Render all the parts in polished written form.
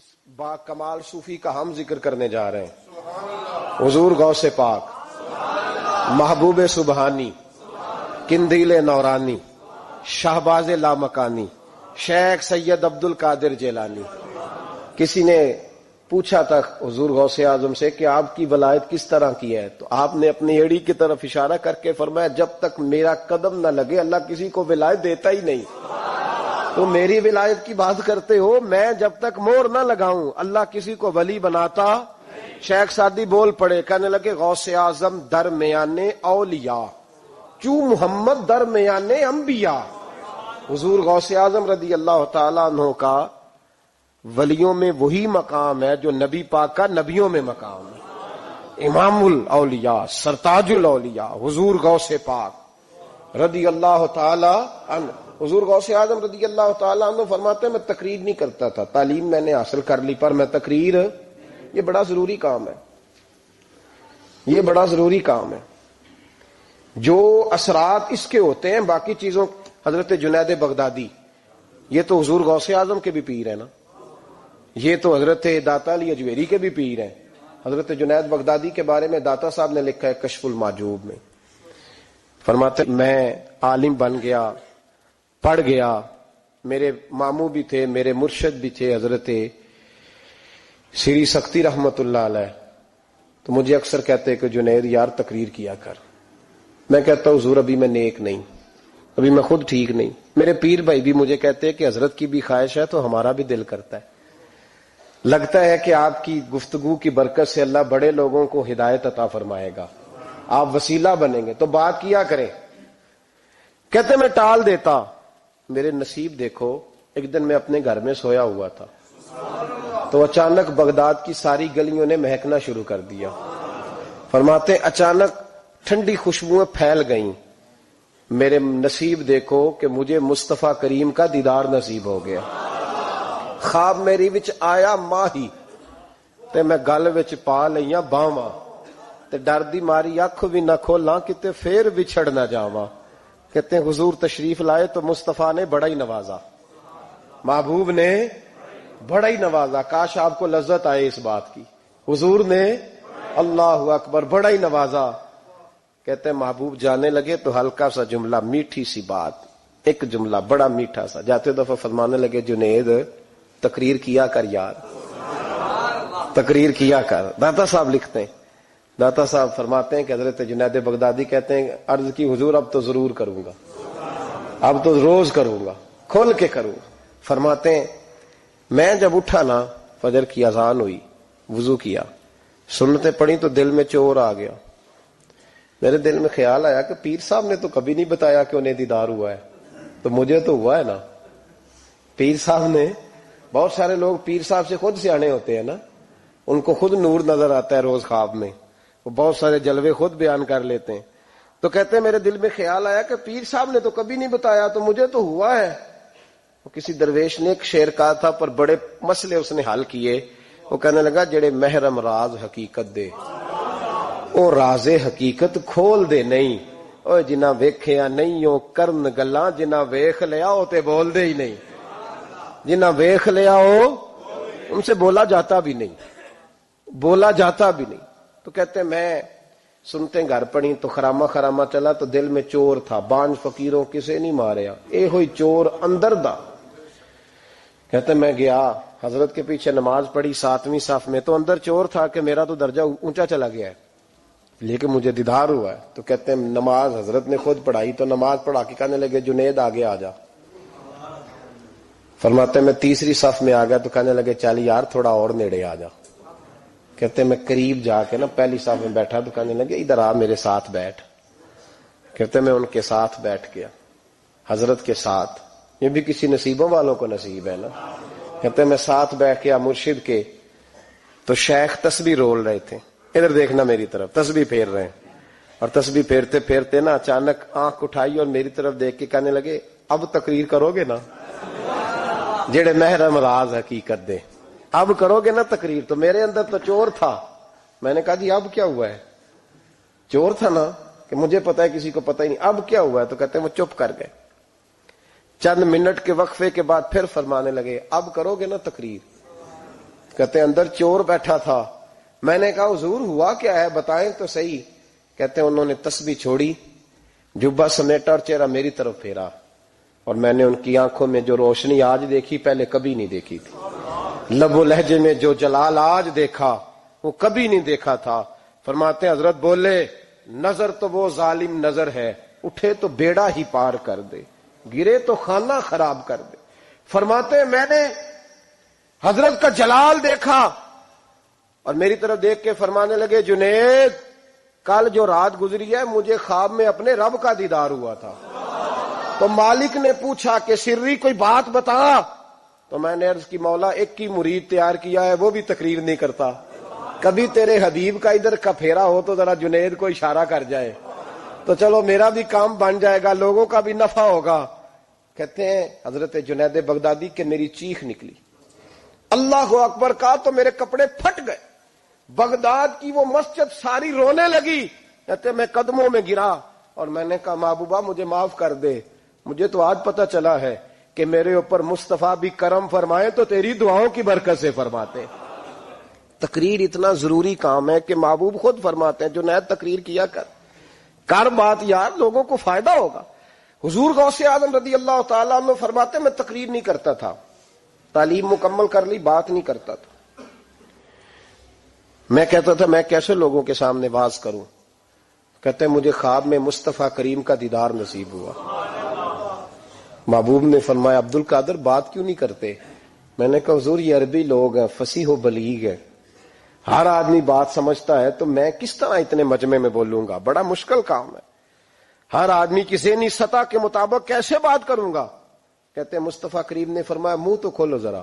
جس با کمال صوفی کا ہم ذکر کرنے جا رہے ہیں، حضور غوث پاک، محبوب سبحانی، قندیل نورانی، شہباز لامکانی، شیخ سید عبد القادر جیلانی۔ کسی نے پوچھا تھا حضور غوث اعظم سے کہ آپ کی ولایت کس طرح کی ہے، تو آپ نے اپنی ایڑی کی طرف اشارہ کر کے فرمایا جب تک میرا قدم نہ لگے اللہ کسی کو ولایت دیتا ہی نہیں۔ تو میری ولایت کی بات کرتے ہو، میں جب تک مہر نہ لگاؤں اللہ کسی کو ولی بناتا۔ شیخ سعدی بول پڑے، کہنے لگے غوث اعظم درمیان اولیاء، چوں محمد درمیان انبیاء۔ حضور غوث اعظم رضی اللہ تعالیٰ عنہ کا ولیوں میں وہی مقام ہے جو نبی پاک کا نبیوں میں مقام ہے۔ امام الاولیاء، سرتاج الاولیاء حضور غوث پاک رضی اللہ تعالی عنہ۔ حضور غوث اعظم رضی اللہ تعالی عنہ فرماتے ہیں میں تقریر نہیں کرتا تھا، تعلیم میں نے حاصل کر لی، پر میں تقریر، یہ بڑا ضروری کام ہے، یہ بڑا ضروری کام ہے۔ جو اثرات اس کے ہوتے ہیں باقی چیزوں، حضرت جنید بغدادی یہ تو حضور غوث اعظم کے بھی پیر ہیں نا، یہ تو حضرت داتا علی اجویری کے بھی پیر ہیں۔ حضرت جنید بغدادی کے بارے میں داتا صاحب نے لکھا ہے کشف المعجوب میں، فرماتے میں عالم بن گیا، پڑھ گیا، میرے ماموں بھی تھے، میرے مرشد بھی تھے حضرت سری سختی رحمت اللہ علیہ، تو مجھے اکثر کہتے کہ جنید یار تقریر کیا کر۔ میں کہتا ہوں حضور ابھی میں نیک نہیں، ابھی میں خود ٹھیک نہیں۔ میرے پیر بھائی بھی مجھے کہتے ہیں کہ حضرت کی بھی خواہش ہے تو ہمارا بھی دل کرتا ہے، لگتا ہے کہ آپ کی گفتگو کی برکت سے اللہ بڑے لوگوں کو ہدایت عطا فرمائے گا، آپ وسیلہ بنیں گے، تو بات کیا کریں۔ کہتے میں ٹال دیتا، میرے نصیب دیکھو، ایک دن میں اپنے گھر میں سویا ہوا تھا تو اچانک بغداد کی ساری گلیوں نے مہکنا شروع کر دیا۔ فرماتے اچانک ٹھنڈی خوشبوئیں پھیل گئیں، میرے نصیب دیکھو کہ مجھے مصطفیٰ کریم کا دیدار نصیب ہو گیا۔ خواب میری وچ آیا ماہی تے میں گل وچ پا لئیاں باواں، تے ڈر دی ماری اکھ بھی نہ کھولاں کتے پھر بچھڑ نہ جاواں۔ کہتے ہیں حضور تشریف لائے تو مصطفیٰ نے بڑا ہی نوازا، محبوب نے بڑا ہی نوازا۔ کاش آپ کو لذت آئے اس بات کی، حضور نے اللہ اکبر بڑا ہی نوازا۔ کہتے ہیں محبوب جانے لگے تو ہلکا سا جملہ، میٹھی سی بات، ایک جملہ بڑا میٹھا سا، جاتے دفعہ فرمانے لگے جنید تقریر کیا کر یار، تقریر کیا کر۔ داتا صاحب لکھتے ہیں، داتا صاحب فرماتے ہیں کہ حضرت جنید بغدادی کہتے ہیں عرض کی حضور اب تو ضرور کروں گا، اب تو روز کروں گا، کھول کے کروں گا۔ فرماتے ہیں میں جب اٹھا نا، فجر کی اذان ہوئی، وضو کیا، سنتیں پڑھی تو دل میں چور آ گیا۔ میرے دل میں خیال آیا کہ پیر صاحب نے تو کبھی نہیں بتایا کہ انہیں دیدار ہوا ہے، تو مجھے تو ہوا ہے نا۔ پیر صاحب نے، بہت سارے لوگ پیر صاحب سے خود سیانے ہوتے ہیں نا، ان کو خود نور نظر آتا ہے روز خواب میں، وہ بہت سارے جلوے خود بیان کر لیتے ہیں۔ تو کہتے ہیں میرے دل میں خیال آیا کہ پیر صاحب نے تو کبھی نہیں بتایا تو مجھے تو ہوا ہے۔ وہ کسی درویش نے ایک شعر کہا تھا پر بڑے مسئلے اس نے حل کیے۔ وہ کہنے لگا جڑے محرم راز حقیقت دے او راز حقیقت کھول دے نہیں، او جنہ ویکھیا نہیں او کرن گلاں، جنہ ویکھ لیا او تے بول دے ہی نہیں، جنہ ویکھ لیا او ان سے بولا جاتا بھی نہیں، بولا جاتا بھی نہیں۔ تو کہتے ہیں میں سنتے گھر پڑی تو خرامہ خرامہ چلا تو دل میں چور تھا، بانج فقیروں کسے نہیں ماریا، اے ہوئی چور اندر دا۔ کہتے میں گیا حضرت کے پیچھے نماز پڑھی 7ویں صف میں، تو اندر چور تھا کہ میرا تو درجہ اونچا چلا گیا ہے لیکن مجھے دیدار ہوا ہے۔ تو کہتے ہیں نماز حضرت نے خود پڑھائی تو نماز پڑھا کے کہنے لگے جنید آگے آ جا۔ فرماتے میں 3ری صف میں آ گیا تو کہنے لگے چل یار تھوڑا اور نیڑے آ جا۔ کہتے میں قریب جا کے نا پہلی صف میں بیٹھا تو کہنے لگے ادھر آ میرے ساتھ بیٹھ۔ کہتے میں ان کے ساتھ بیٹھ گیا، حضرت کے ساتھ، یہ بھی کسی نصیبوں والوں کو نصیب ہے نا۔ کہتے میں ساتھ بیٹھ گیا مرشد کے، تو شیخ تسبیح رول رہے تھے، ادھر دیکھنا میری طرف، تسبیح پھیر رہے ہیں، اور تسبیح پھیرتے پھیرتے نا اچانک آنکھ اٹھائی اور میری طرف دیکھ کے کہنے لگے اب تقریر کرو گے نا، جڑے محرم راز حقیقت دے، اب کرو گے نا تقریر۔ تو میرے اندر تو چور تھا، میں نے کہا جی اب کیا ہوا ہے؟ چور تھا نا کہ مجھے پتا ہے کسی کو پتا ہی نہیں، اب کیا ہوا ہے؟ تو کہتے ہیں وہ چپ کر گئے۔ چند منٹ کے وقفے کے بعد پھر فرمانے لگے اب کرو گے نا تقریر؟ کہتے ہیں اندر چور بیٹھا تھا. میں نے کہا حضور ہوا کیا ہے بتائیں تو صحیح. کہتے ہیں انہوں نے تسبیح چھوڑی, جبہ سمیٹا اور چہرہ میری طرف پھیرا, اور میں نے ان کی آنکھوں میں جو روشنی آج دیکھی پہلے کبھی نہیں دیکھی تھی. لب و لہجے میں جو جلال آج دیکھا وہ کبھی نہیں دیکھا تھا. فرماتے ہیں حضرت بولے نظر تو وہ ظالم نظر ہے, اٹھے تو بیڑا ہی پار کر دے, گرے تو خانہ خراب کر دے. فرماتے ہیں میں نے حضرت کا جلال دیکھا اور میری طرف دیکھ کے فرمانے لگے جنید کل جو رات گزری ہے مجھے خواب میں اپنے رب کا دیدار ہوا تھا. تو مالک نے پوچھا کہ سری کوئی بات بتا, تو میں نے عرض کی مولا ایک کی مرید تیار کیا ہے وہ بھی تقریر نہیں کرتا, کبھی تیرے حبیب کا ادھر کا پھیرا ہو تو ذرا جنید کو اشارہ کر جائے تو چلو میرا بھی کام بن جائے گا, لوگوں کا بھی نفع ہوگا. کہتے ہیں حضرت جنید بغدادی کہ میری چیخ نکلی, اللہ اکبر کہا تو میرے کپڑے پھٹ گئے. بغداد کی وہ مسجد ساری رونے لگی. کہتے میں قدموں میں گرا اور میں نے کہا محبوبہ مجھے معاف کر دے, مجھے تو آج پتہ چلا ہے کہ میرے اوپر مصطفیٰ بھی کرم فرمائے تو تیری دعاؤں کی برکت سے فرماتے. تقریر اتنا ضروری کام ہے کہ محبوب خود فرماتے ہیں جنید تقریر کیا کر بات یار, لوگوں کو فائدہ ہوگا. حضور غوث اعظم رضی اللہ تعالیٰ عنہ فرماتے میں تقریر نہیں کرتا تھا, تعلیم مکمل کر لی بات نہیں کرتا تھا. میں کہتا تھا میں کیسے لوگوں کے سامنے واز کروں. کہتے ہیں مجھے خواب میں مصطفیٰ کریم کا دیدار نصیب ہوا. محبوب نے فرمایا عبد القادر بات کیوں نہیں کرتے. میں نے کہا حضور یہ عربی لوگ ہیں, فصیح و بلیغ ہے, ہر آدمی بات سمجھتا ہے, تو میں کس طرح اتنے مجمع میں بولوں گا, بڑا مشکل کام ہے, ہر آدمی کی ذہنی سطح کے مطابق کیسے بات کروں گا. کہتے ہیں مصطفیٰ کریم نے فرمایا منہ تو کھولو ذرا.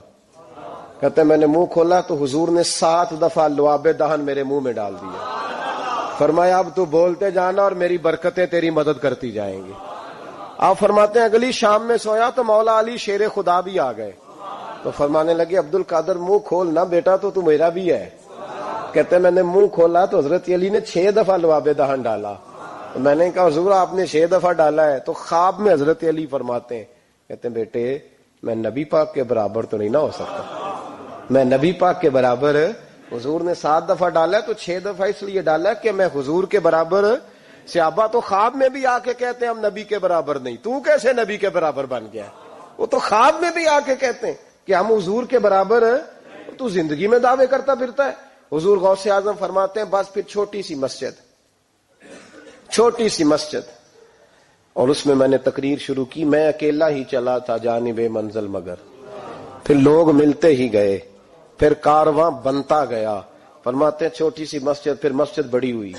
کہتے ہیں میں نے منہ کھولا تو حضور نے 7 دفعہ لعاب دہن میرے منہ میں ڈال دیا. فرمایا اب تو بولتے جانا اور میری برکتیں تیری مدد کرتی جائیں گی. آپ فرماتے ہیں اگلی شام میں سویا تو مولا علی شیر خدا بھی آ گئے, تو فرمانے لگے عبد القادر منہ کھول نہ بیٹا تو میرا بھی ہے. کہتے ہیں میں نے منہ کھولا تو حضرت علی نے 6 دفعہ لعاب دہن ڈالا. میں نے کہا حضور آپ نے 6 دفعہ ڈالا ہے. تو خواب میں حضرت علی فرماتے ہیں کہتے ہیں بیٹے میں نبی پاک کے برابر تو نہیں نہ ہو سکتا, میں نبی پاک کے برابر, حضور نے 7 دفعہ ڈالا ہے تو 6 دفعہ اس لیے ڈالا کہ میں حضور کے برابر. صحابہ تو خواب میں بھی آ کے کہتے ہیں ہم نبی کے برابر نہیں, تو کیسے نبی کے برابر بن گیا. وہ تو خواب میں بھی آ کے کہتے ہیں کہ ہم حضور کے برابر, تو زندگی میں دعوے کرتا پھرتا ہے. حضور غوث اعظم فرماتے ہیں بس پھر چھوٹی سی مسجد اور اس میں نے تقریر شروع کی. میں اکیلا ہی چلا تھا جانب منزل مگر, پھر لوگ ملتے ہی گئے, پھر کارواں بنتا گیا. فرماتے ہیں چھوٹی سی مسجد, پھر مسجد بڑی ہوئی,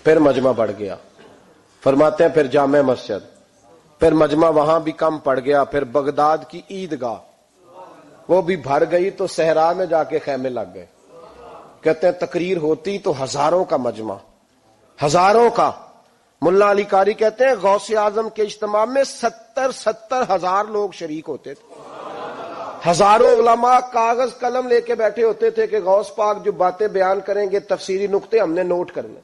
پھر مجمع بڑھ گیا. فرماتے ہیں پھر جامع مسجد, پھر مجمع وہاں بھی کم پڑ گیا. پھر بغداد کی عیدگاہ وہ بھی بھر گئی تو صحرا میں جا کے خیمے لگ گئے. کہتے ہیں تقریر ہوتی تو ہزاروں کا مجمع, ہزاروں کا. ملا علی قاری کہتے ہیں غوث اعظم کے اجتماع میں 70 ہزار لوگ شریک ہوتے تھے. ہزاروں علماء کاغذ قلم لے کے بیٹھے ہوتے تھے کہ غوث پاک جو باتیں بیان کریں گے تفسیری نقطے ہم نے نوٹ کرنے.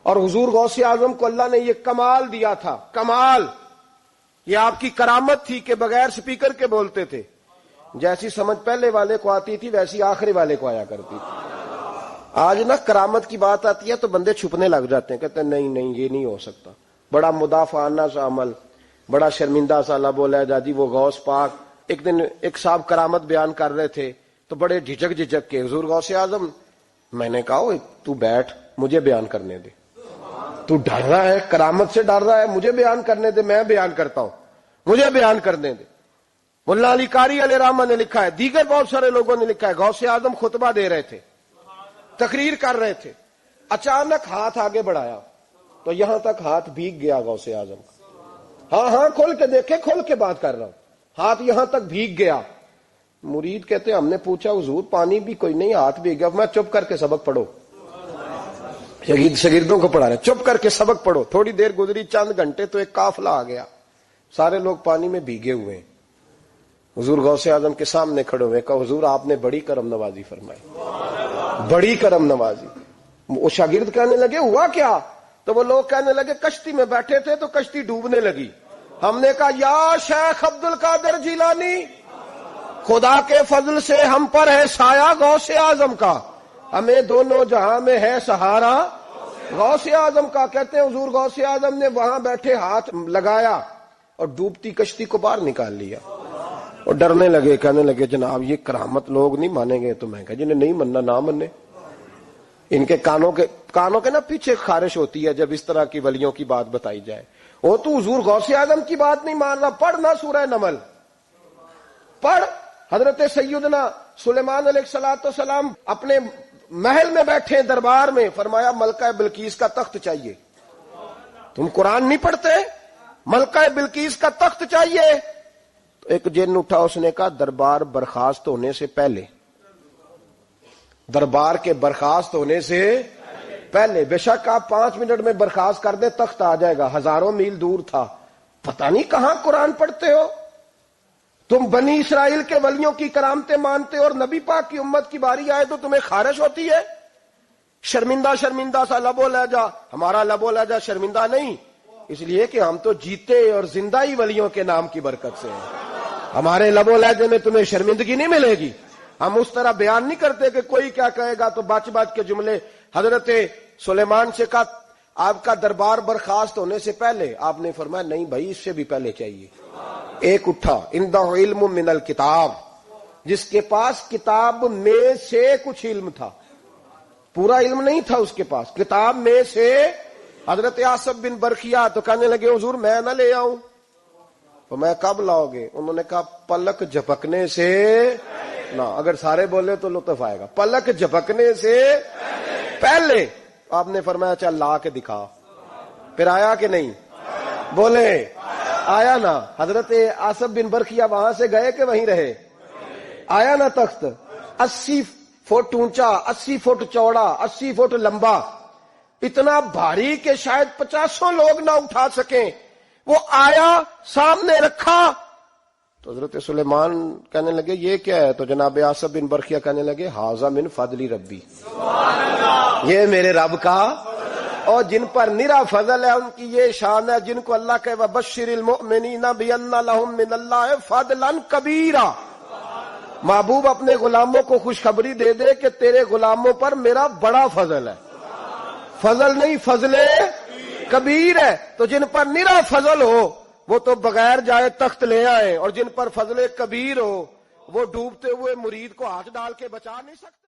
اور حضور غوث اعظم کو اللہ نے یہ کمال دیا تھا, کمال, یہ آپ کی کرامت تھی کہ بغیر سپیکر کے بولتے تھے. جیسی سمجھ پہلے والے کو آتی تھی ویسی آخری والے کو آیا کرتی تھی. آج نا کرامت کی بات آتی ہے تو بندے چھپنے لگ جاتے ہیں, کہتے ہیں نہیں یہ نہیں ہو سکتا, بڑا مدافعانہ سا عمل, بڑا شرمندہ سا لب و لہجہ. جی وہ غوث پاک, ایک دن ایک صاحب کرامت بیان کر رہے تھے تو بڑے جھجک کے حضور غوث اعظم. میں نے کہا تو بیٹھ مجھے بیان کرنے دے, تو ڈر رہا ہے کرامت سے ڈر رہا ہے, مجھے بیان کرنے دے, میں بیان کرتا ہوں, مجھے بیان کرنے دے. ملا علی قاری علیہ رحمہ نے لکھا ہے, دیگر بہت سارے لوگوں نے لکھا ہے, غوث اعظم خطبہ دے رہے تھے, تقریر کر رہے تھے, اچانک ہاتھ آگے بڑھایا تو یہاں تک ہاتھ بھیگ گیا غوث اعظم کا. ہاں کھول کے دیکھے, کھول کے بات کر رہا ہوں, ہاتھ یہاں تک بھیگ گیا. مرید کہتے ہم نے پوچھا حضور پانی بھی کوئی نہیں, ہاتھ بھیگ گیا. میں چپ کر کے سبق پڑھو, شاگردوں کو پڑھا رہے, چپ کر کے سبق پڑھو. تھوڑی دیر گزری, چند گھنٹے تو ایک قافلہ آ گیا, سارے لوگ پانی میں بھیگے ہوئے ہیں. حضور غوث اعظم کے سامنے کھڑے ہوئے, کہا حضور آپ نے بڑی کرم نوازی فرمائی, بڑی کرم نوازی. وہ شاگرد کہنے لگے ہوا کیا؟ تو وہ لوگ کہنے لگے کشتی میں بیٹھے تھے تو کشتی ڈوبنے لگی. ہم نے کہا یا شیخ عبد القادر جیلانی خدا کے فضل سے ہم پر ہے سایہ غوث اعظم کا، ہمیں دونوں جہاں میں ہے سہارا غوث اعظم کا۔ کہتے ہیں حضور غوث اعظم نے وہاں بیٹھے ہاتھ لگایا اور ڈوبتی کشتی کو باہر نکال لیا، اور ڈرنے لگے، کہنے لگے جناب یہ کرامت لوگ نہیں مانیں گے۔ تو میں کہا جنہیں نہیں مننا نہ مننے، ان کے کانوں کے نا پیچھے خارش ہوتی ہے جب اس طرح کی ولیوں کی بات بتائی جائے۔ وہ تو حضور غوث اعظم کی بات نہیں مان رہا، پڑھنا سورہ نمل پڑھ۔ حضرت سیدنا سلیمان علیہ السلام اپنے محل میں بیٹھے دربار میں، فرمایا ملکہ بلقیس کا تخت چاہیے۔ تم قرآن نہیں پڑھتے؟ ملکہ بلقیس کا تخت چاہیے۔ تو ایک جن اٹھا، اس نے کہا دربار برخاست ہونے سے پہلے، دربار کے برخاست ہونے سے پہلے، بے شک آپ 5 منٹ میں برخاست کر دیں تخت آ جائے گا، ہزاروں میل دور تھا۔ پتہ نہیں کہاں قرآن پڑھتے ہو تم، بنی اسرائیل کے ولیوں کی کرامتیں مانتے ہو، اور نبی پاک کی امت کی باری آئے تو تمہیں خارش ہوتی ہے۔ شرمندہ شرمندہ سا لب و لہجہ، ہمارا لب و لہجہ شرمندہ نہیں، اس لیے کہ ہم تو جیتے اور زندہ ہی ولیوں کے نام کی برکت سے ہیں۔ ہمارے لب و لہجے میں تمہیں شرمندگی نہیں ملے گی۔ ہم اس طرح بیان نہیں کرتے کہ کوئی کیا کہے گا تو بچ بچ کے جملے۔ حضرت سلیمان سے کہا آپ کا دربار برخاست ہونے سے پہلے، آپ نے فرمایا نہیں بھائی، اس سے بھی پہلے چاہیے۔ ایک اٹھا، عندہ علم من الکتاب، جس کے پاس کتاب میں سے کچھ علم تھا، پورا علم نہیں تھا اس کے پاس، کتاب میں سے۔ حضرت آصف بن برخیا تو کہنے لگے حضور میں نہ لے آؤں۔ تو میں کب لاؤ گے؟ انہوں نے کہا پلک جھپکنے سے نہ، اگر سارے بولے تو لطف آئے گا، پلک جھپکنے سے پہلے۔ آپ نے فرمایا چل لا کے دکھا۔ پھر آیا کہ نہیں؟ بولے آیا نا۔ حضرت آصف بن برخیا وہاں سے گئے کہ وہیں رہے؟ آیا نا تخت، 80 فٹ اونچا، 80 فٹ چوڑا، 80 فٹ لمبا، اتنا بھاری کہ شاید 50 لوگ نہ اٹھا سکیں۔ وہ آیا، سامنے رکھا، تو حضرت سلیمان کہنے لگے یہ کیا ہے؟ تو جناب آصف بن برخیا کہنے لگے ھذا من فضل ربی، یہ میرے رب کا، اور جن پر نرا فضل ہے ان کی یہ شان ہے جن کو اللہ کہ وبشر المؤمنین بان لهم من اللہ فضلا کبیرا۔ محبوب اپنے غلاموں کو خوشخبری دے دے کہ تیرے غلاموں پر میرا بڑا فضل ہے، فضل نہیں فضل کبیر ہے۔ تو جن پر نرا فضل ہو وہ تو بغیر جائے تخت لے آئے، اور جن پر فضل کبیر ہو وہ ڈوبتے ہوئے مرید کو ہاتھ ڈال کے بچا نہیں سکتے۔